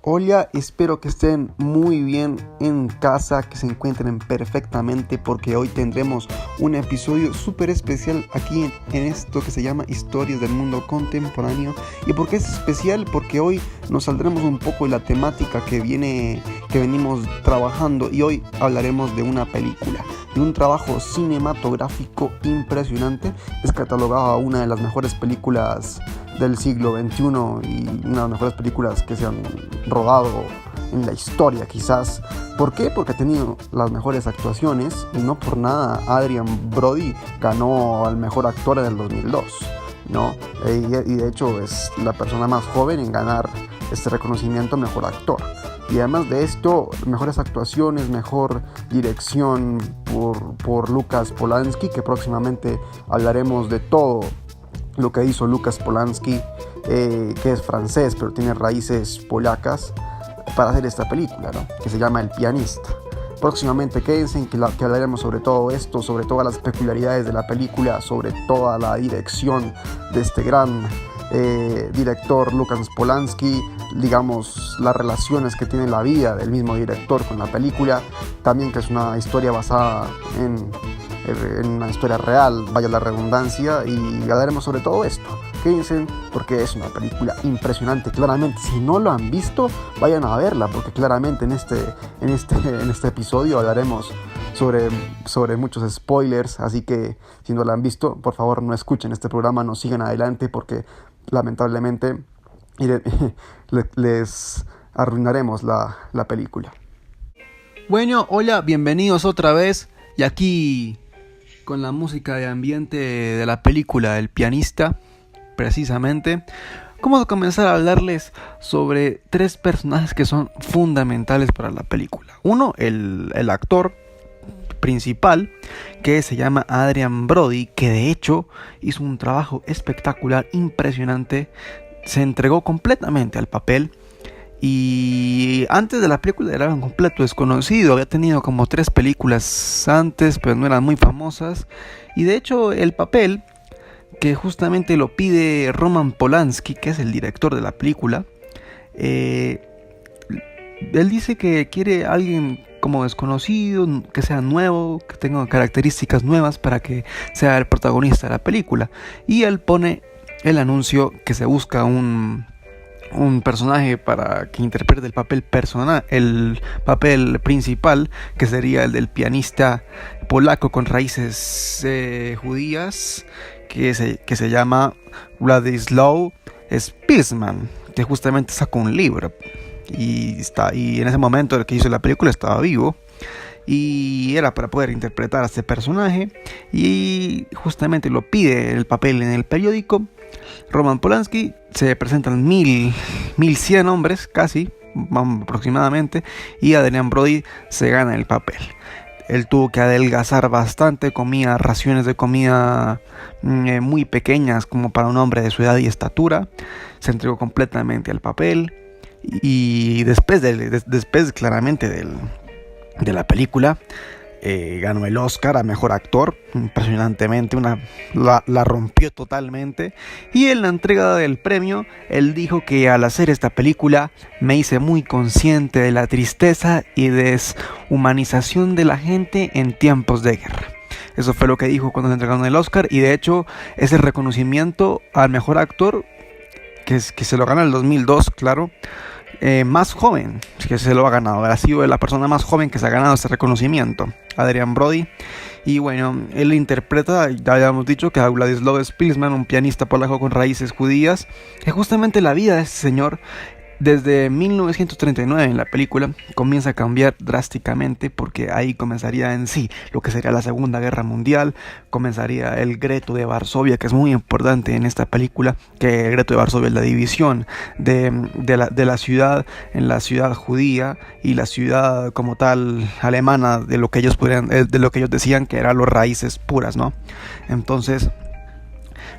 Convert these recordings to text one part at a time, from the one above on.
Hola, espero que estén muy bien en casa, que se encuentren perfectamente porque hoy tendremos un episodio súper especial aquí en esto que se llama Historias del Mundo Contemporáneo. ¿Y por qué es especial? Porque hoy nos saldremos un poco de la temática que venimos trabajando y hoy hablaremos de una película, de un trabajo cinematográfico impresionante. Es catalogada una de las mejores películas del siglo XXI y una de las mejores películas que se han rodado en la historia quizás. ¿Por qué? Porque ha tenido las mejores actuaciones y no por nada Adrien Brody ganó al mejor actor en el 2002, ¿no? Y de hecho es la persona más joven en ganar este reconocimiento mejor actor. Y además de esto, mejores actuaciones, mejor dirección por Lukas Polanski, que próximamente hablaremos de todo lo que hizo Lukas Polanski, que es francés pero tiene raíces polacas, para hacer esta película, ¿no? Que se llama El pianista. Próximamente quédense que hablaremos sobre todo esto, sobre todas las peculiaridades de la película, sobre toda la dirección de este gran director Lukas Polanski, digamos las relaciones que tiene la vida del mismo director con la película, también que es una historia basada en una historia real, vaya la redundancia, y hablaremos sobre todo esto. Quédense porque es una película impresionante. Claramente, si no lo han visto, vayan a verla, porque claramente en este episodio hablaremos sobre muchos spoilers, así que si no la han visto, por favor no escuchen este programa, no sigan adelante, porque lamentablemente les arruinaremos la película. Bueno, hola, bienvenidos otra vez, y aquí con la música de ambiente de la película El pianista, precisamente. Vamos a comenzar a hablarles sobre tres personajes que son fundamentales para la película. Uno, el actor principal, que se llama Adrien Brody, que de hecho hizo un trabajo espectacular, impresionante, se entregó completamente al papel. Y antes de la película era un completo desconocido, había tenido como 3 películas antes, pero no eran muy famosas. Y de hecho el papel, que justamente lo pide Roman Polanski, que es el director de la película, él dice que quiere a alguien como desconocido, que sea nuevo, que tenga características nuevas para que sea el protagonista de la película. Y él pone el anuncio que se busca un personaje para que interprete el papel principal, que sería el del pianista polaco con raíces judías, que se llama Władysław Szpilman, que justamente sacó un libro y en ese momento el que hizo la película estaba vivo, y era para poder interpretar a este personaje, y justamente lo pide el papel en el periódico. Roman Polanski, se presentan 1100 hombres casi, aproximadamente, y Adrien Brody se gana el papel. Él tuvo que adelgazar bastante, comía raciones de comida muy pequeñas como para un hombre de su edad y estatura. Se entregó completamente al papel, y después claramente de la película, ganó el Oscar a mejor actor, impresionantemente, la rompió totalmente. Y en la entrega del premio, él dijo que al hacer esta película me hice muy consciente de la tristeza y deshumanización de la gente en tiempos de guerra. Eso fue lo que dijo cuando le entregaron el Oscar, y de hecho es el reconocimiento al mejor actor que se lo gana en el 2002, claro. Más joven que se lo ha ganado, ha sido la persona más joven que se ha ganado este reconocimiento, Adrien Brody. Y bueno, él interpreta, ya habíamos dicho, que a Władysław Szpilman, un pianista polaco con raíces judías, que justamente la vida de este señor, desde 1939 en la película, comienza a cambiar drásticamente, porque ahí comenzaría en sí lo que sería la Segunda Guerra Mundial. Comenzaría el Gueto de Varsovia, que es muy importante en esta película, que el Gueto de Varsovia es la división de la ciudad en la ciudad judía y la ciudad como tal alemana, de lo que ellos decían que eran las raíces puras, ¿no? Entonces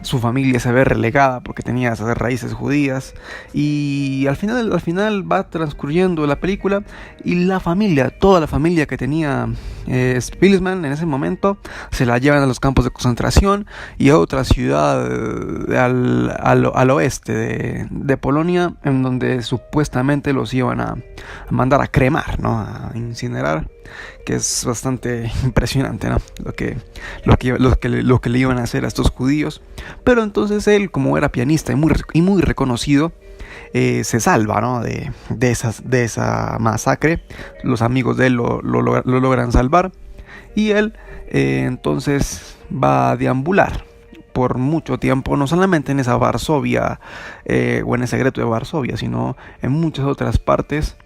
su familia se ve relegada porque tenía esas raíces judías, y al final va transcurriendo la película, y toda la familia que tenía Spilsman en ese momento se la llevan a los campos de concentración y a otra ciudad al oeste de Polonia, en donde supuestamente los iban a mandar a cremar, ¿no? A incinerar, que es bastante impresionante, ¿no? Lo que le iban a hacer a estos judíos. Pero entonces él, como era pianista y muy reconocido, se salva, ¿no? de esa masacre. Los amigos de él lo logran salvar y él entonces va a deambular por mucho tiempo, no solamente en esa Varsovia o en ese gueto de Varsovia, sino en muchas otras partes,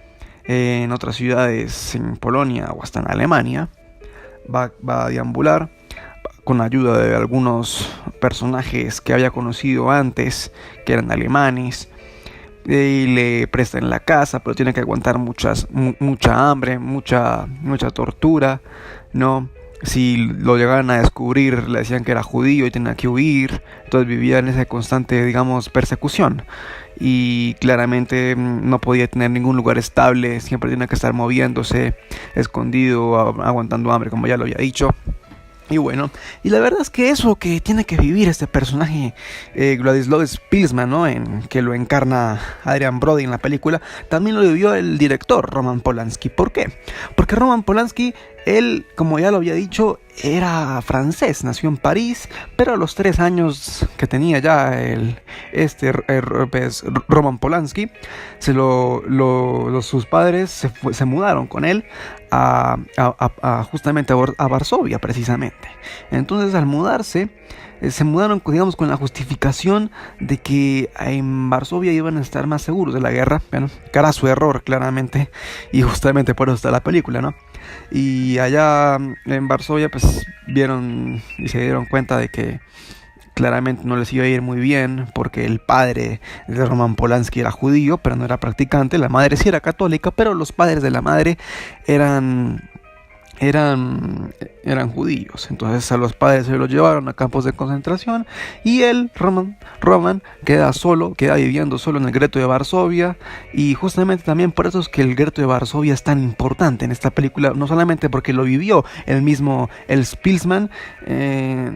en otras ciudades en Polonia o hasta en Alemania. Va a deambular con ayuda de algunos personajes que había conocido antes, que eran alemanes, y le prestan la casa, pero tiene que aguantar mucha hambre, mucha tortura, ¿no? Si lo llegaban a descubrir, le decían que era judío y tenía que huir. Entonces vivía en esa constante, digamos, persecución. Y claramente no podía tener ningún lugar estable. Siempre tenía que estar moviéndose, escondido, aguantando hambre, como ya lo había dicho. Y bueno, y la verdad es que eso que tiene que vivir este personaje, Władysław Spilsman, ¿no? Que lo encarna Adrian Brody en la película, también lo vivió el director Roman Polanski. ¿Por qué? Porque Roman Polanski, él, como ya lo había dicho, era francés, nació en París, pero a los 3 años que tenía ya Roman Polanski, sus padres se mudaron con él justamente a Varsovia, precisamente. Entonces, al mudarse, se mudaron, digamos, con la justificación de que en Varsovia iban a estar más seguros de la guerra. Bueno, que era su error, claramente, y justamente por eso está la película, ¿no? Y allá en Varsovia, pues vieron y se dieron cuenta de que claramente no les iba a ir muy bien, porque el padre de Roman Polanski era judío, pero no era practicante. La madre sí era católica, pero los padres de la madre eran judíos. Entonces a los padres se los llevaron a campos de concentración y él, Roman, queda viviendo solo en el gueto de Varsovia. Y justamente también por eso es que el gueto de Varsovia es tan importante en esta película, no solamente porque lo vivió el mismo Spilsman,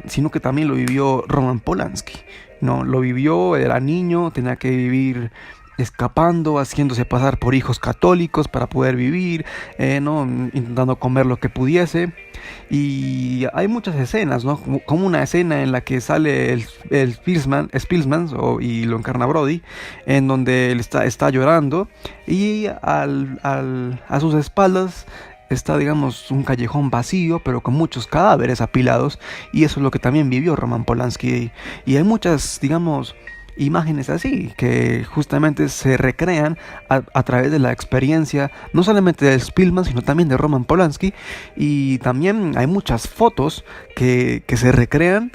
sino que también lo vivió Roman Polanski, ¿no? Lo vivió, era niño, tenía que vivir escapando, haciéndose pasar por hijos católicos para poder vivir, ¿no? Intentando comer lo que pudiese. Y hay muchas escenas, ¿no? Como una escena en la que sale el Spilsman y lo encarna Brody, en donde él está llorando y a sus espaldas está, digamos, un callejón vacío, pero con muchos cadáveres apilados, y eso es lo que también vivió Roman Polanski. Y hay muchas, digamos, imágenes así que justamente se recrean a través de la experiencia no solamente de Spilsman, sino también de Roman Polanski. Y también hay muchas fotos que se recrean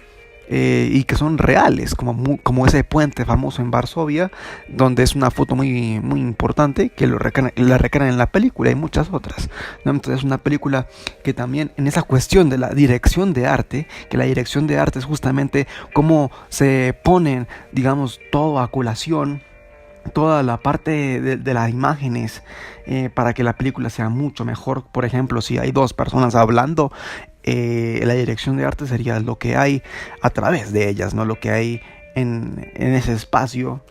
y que son reales, como ese puente famoso en Varsovia, donde es una foto muy, muy importante que la recrean en la película, y muchas otras, ¿no? Entonces es una película que también, en esa cuestión de la dirección de arte, que la dirección de arte es justamente cómo se ponen, digamos, todo a colación, toda la parte de las imágenes, para que la película sea mucho mejor. Por ejemplo, si hay 2 personas hablando, la dirección de arte sería lo que hay a través de ellas, no lo que hay en ese espacio.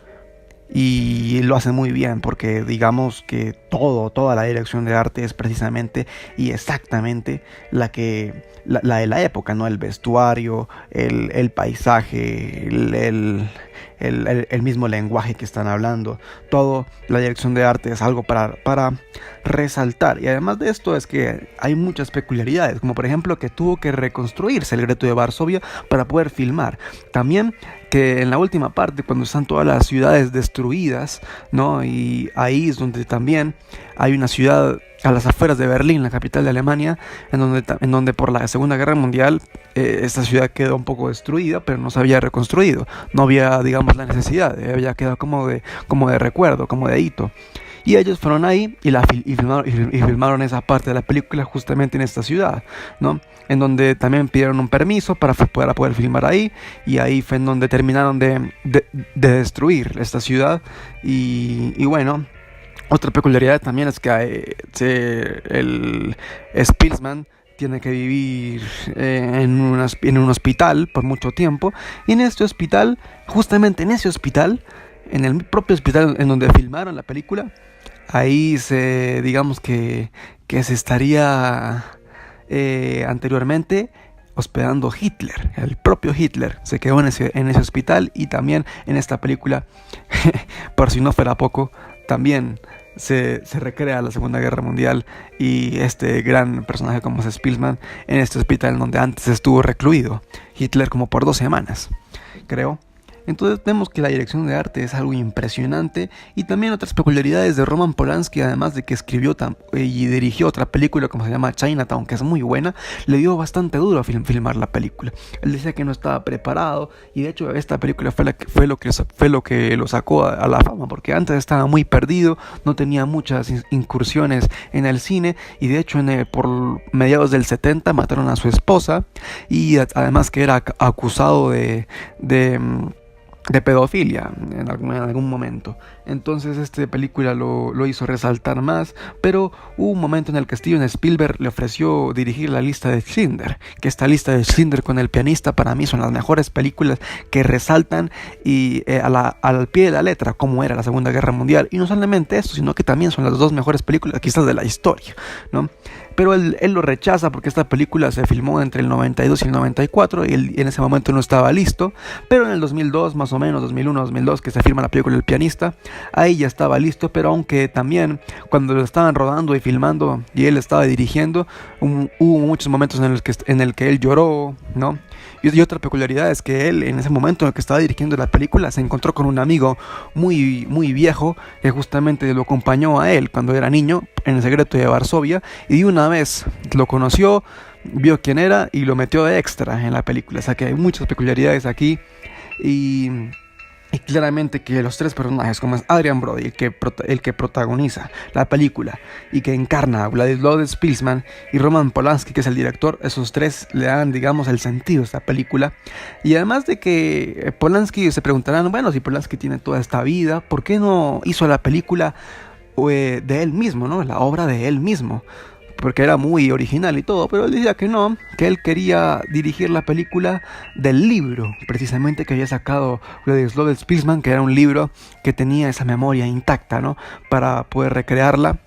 Y lo hace muy bien, porque digamos que toda la dirección de arte es precisamente y exactamente la de la época, ¿no? El vestuario, el paisaje, el mismo lenguaje que están hablando. Todo, la dirección de arte es algo para resaltar. Y además de esto es que hay muchas peculiaridades, como por ejemplo que tuvo que reconstruirse el gueto de Varsovia para poder filmar. También que en la última parte, cuando están todas las ciudades destruidas, ¿no? Y ahí es donde también hay una ciudad a las afueras de Berlín, la capital de Alemania, en donde por la Segunda Guerra Mundial esta ciudad quedó un poco destruida, pero no se había reconstruido. No había, digamos, la necesidad, había quedado como de recuerdo, como de hito. Y ellos fueron ahí y filmaron esa parte de la película justamente en esta ciudad, ¿no? En donde también pidieron un permiso para poder filmar ahí, y ahí fue en donde terminaron de destruir esta ciudad. Y bueno, otra peculiaridad también es que el Spilsman tiene que vivir en un hospital por mucho tiempo. Y en este hospital, justamente en ese hospital, en el propio hospital en donde filmaron la película, ahí digamos que se estaría anteriormente hospedando Hitler. El propio Hitler se quedó en ese hospital, y también en esta película, por si no fuera poco, también se recrea la Segunda Guerra Mundial y este gran personaje como es Spilsman en este hospital donde antes estuvo recluido Hitler como por 2 semanas, creo. Entonces vemos que la dirección de arte es algo impresionante, y también otras peculiaridades de Roman Polanski, además de que escribió y dirigió otra película como se llama Chinatown, que es muy buena. Le dio bastante duro a filmar la película. Él decía que no estaba preparado, y de hecho esta película fue lo que lo sacó a la fama, porque antes estaba muy perdido, no tenía muchas incursiones en el cine, y de hecho por mediados del 70 mataron a su esposa, y además que era acusado de pedofilia en algún momento. Entonces esta película lo hizo resaltar más, pero hubo un momento en el que Steven Spielberg le ofreció dirigir la lista de Schindler, que esta lista de Schindler con El pianista para mí son las mejores películas que resaltan y al pie de la letra cómo era la Segunda Guerra Mundial, y no solamente eso, sino que también son las 2 mejores películas quizás de la historia, ¿no? Pero él lo rechaza porque esta película se filmó entre el 92 y el 94, y él en ese momento no estaba listo. Pero en el 2002, más o menos, 2001, 2002, que se filma la película El pianista, ahí ya estaba listo. Pero aunque también cuando lo estaban rodando y filmando y él estaba dirigiendo, hubo muchos momentos en el que él lloró, ¿no? Y otra peculiaridad es que él, en ese momento en el que estaba dirigiendo la película, se encontró con un amigo muy, muy viejo que justamente lo acompañó a él cuando era niño en el secreto de Varsovia, y una vez lo conoció, vio quién era y lo metió de extra en la película. O sea que hay muchas peculiaridades aquí, y claramente que los 3 personajes, como es Adrian Brody, el que protagoniza la película y que encarna a Władysław Spilsman, y Roman Polanski, que es el director, esos 3 le dan, digamos, el sentido a esta película. Y además de que Polanski, se preguntarán, bueno, si Polanski tiene toda esta vida, ¿por qué no hizo la película de él mismo, ¿no? La obra de él mismo? Porque era muy original y todo, pero él decía que no, que él quería dirigir la película del libro, precisamente, que había sacado Władysław Spilsman, que era un libro que tenía esa memoria intacta, ¿no? Para poder recrearla,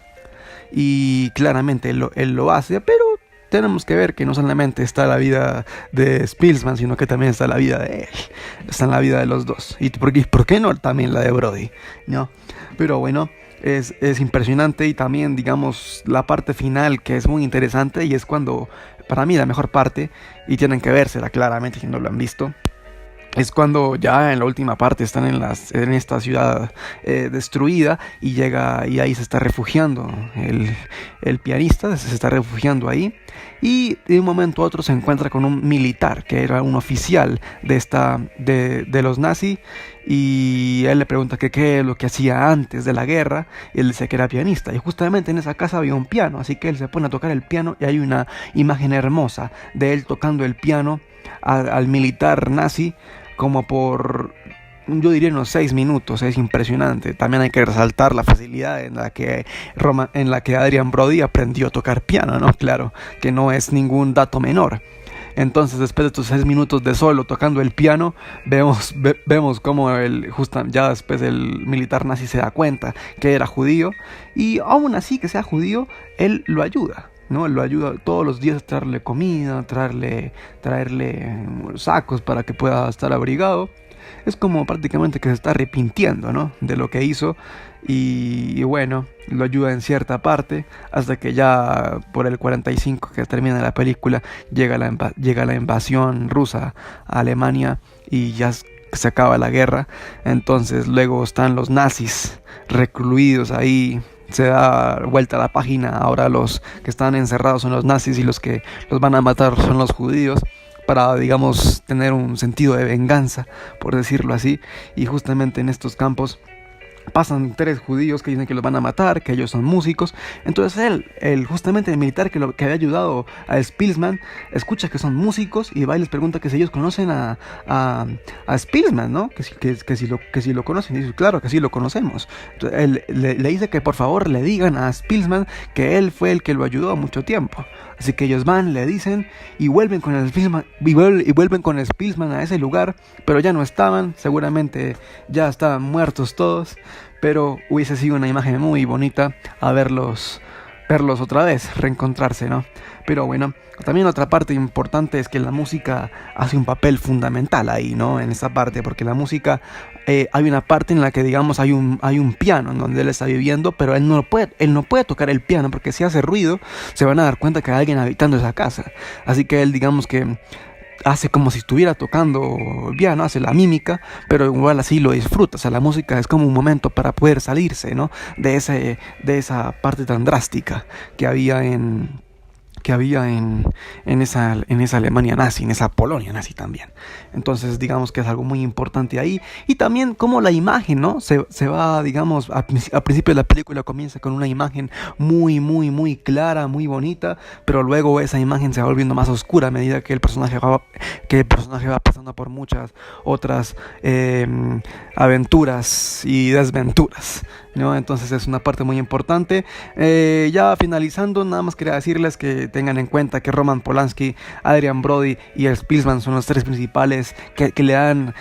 y claramente él lo hace, pero tenemos que ver que no solamente está la vida de Spilsman, sino que también está la vida de él, está en la vida de los dos, y por qué no también la de Brody, ¿no? Pero bueno, es impresionante. Y también, digamos, la parte final, que es muy interesante, y es cuando, para mí, la mejor parte, y tienen que vérsela claramente si no lo han visto, es cuando ya en la última parte están en esta ciudad destruida, y ahí se está refugiando el pianista, se está refugiando ahí, y de un momento a otro se encuentra con un militar que era un oficial de los nazis, y él le pregunta que qué es lo que hacía antes de la guerra, y él dice que era pianista, y justamente en esa casa había un piano, así que él se pone a tocar el piano, y hay una imagen hermosa de él tocando el piano al militar nazi como por, yo diría, unos 6 minutos. Es impresionante. También hay que resaltar la facilidad en la que Adrian Brody aprendió a tocar piano, ¿no? Claro, que no es ningún dato menor. Entonces, después de estos 6 minutos de solo tocando el piano, vemos cómo ya después el militar nazi se da cuenta que era judío, y aún así que sea judío, él lo ayuda, ¿no? Lo ayuda todos los días a traerle comida, traerle sacos para que pueda estar abrigado. Es como prácticamente que se está arrepintiendo, ¿no? De lo que hizo, y bueno, lo ayuda en cierta parte, hasta que ya por el 45, que termina la película, llega la invasión rusa a Alemania, y ya se acaba la guerra. Entonces luego están los nazis recluidos ahí. Se da vuelta a la página, ahora los que están encerrados son los nazis, y los que los van a matar son los judíos, para, digamos, tener un sentido de venganza, por decirlo así. Y justamente en estos campos pasan 3 judíos que dicen que los van a matar, que ellos son músicos. Entonces justamente el militar que había ayudado a Spilsman, escucha que son músicos y va y les pregunta que si ellos conocen a Spilsman, ¿no? Que si lo conocen. Y dice, claro que sí lo conocemos. Entonces él le dice que por favor le digan a Spilsman que él fue el que lo ayudó mucho tiempo. Así que ellos van, le dicen y vuelven con el Spilsman a ese lugar, pero ya no estaban, seguramente ya estaban muertos todos, pero hubiese sido una imagen muy bonita a verlos otra vez, reencontrarse, ¿no? Pero bueno, también otra parte importante es que la música hace un papel fundamental ahí, ¿no? En esa parte, porque la música, hay una parte en la que, digamos, hay un piano en donde él está viviendo, pero él no puede tocar el piano, porque si hace ruido, se van a dar cuenta que hay alguien habitando esa casa. Así que él, digamos que hace como si estuviera tocando el piano, hace la mímica, pero igual así lo disfruta. O sea, la música es como un momento para poder salirse, ¿no? De esa parte tan drástica que había en esa Alemania nazi, en esa Polonia nazi también. Entonces, digamos que es algo muy importante ahí. Y también como la imagen, ¿no? Se va, digamos, al principio de la película comienza con una imagen muy, muy, muy clara, muy bonita, pero luego esa imagen se va volviendo más oscura a medida que el personaje va pasando por muchas otras aventuras y desventuras, ¿no? Entonces es una parte muy importante. Ya finalizando, nada más quería decirles que tengan en cuenta que Roman Polanski, Adrian Brody y Spilsman son los 3 principales que le dan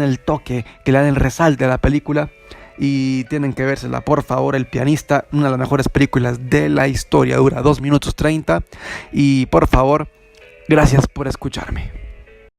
el toque, que le dan el resalte a la película. Y tienen que vérsela, por favor. El pianista, una de las mejores películas de la historia, dura 2 minutos 30. Y por favor, gracias por escucharme.